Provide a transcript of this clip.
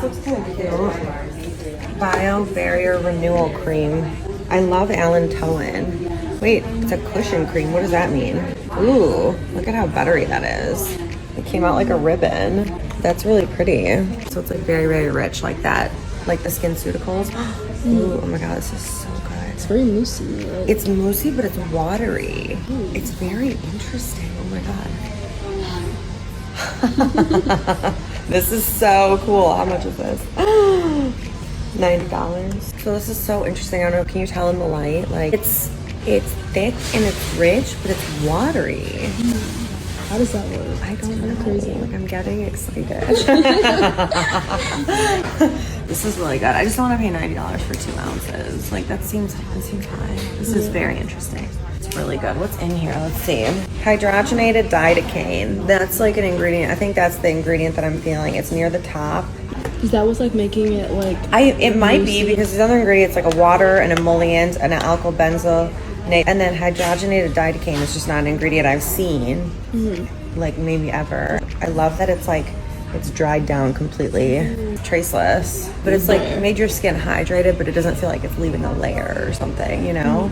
looks kind of cute. BioBarrier Renewal Cream. I love allantoin. Wait, it's a cushion cream. What does that mean? Ooh, look at how buttery that is. It came out like a ribbon. That's really pretty. So it's like very, very rich like that. Like the SkinCeuticals. Ooh, oh my god, this is so good. It's very moussey. Like. It's moussey, but it's watery. It's very interesting. Oh my god. This is so cool. How much is this? $90. So this is so interesting. I don't know. Can you tell in the light? Like it's thick and it's rich, but it's watery. How does that work? I don't know. Crazy. Like I'm getting excited. This is really good. I just don't want to pay $90 for 2 ounces. Like that seems high. This is very interesting. It's really good. What's in here? Let's see. Hydrogenated didecane. That's like an ingredient. I think that's the ingredient that I'm feeling. It's near the top. Is that what's like making it like? It might be because these other ingredients like a water, an emollient, and an alkyl benzyl. And then hydrogenated didecane is just not an ingredient I've seen, like maybe ever. I love that it's like, it's dried down completely, traceless. But it's like made your skin hydrated, but it doesn't feel like it's leaving a layer or something, you know?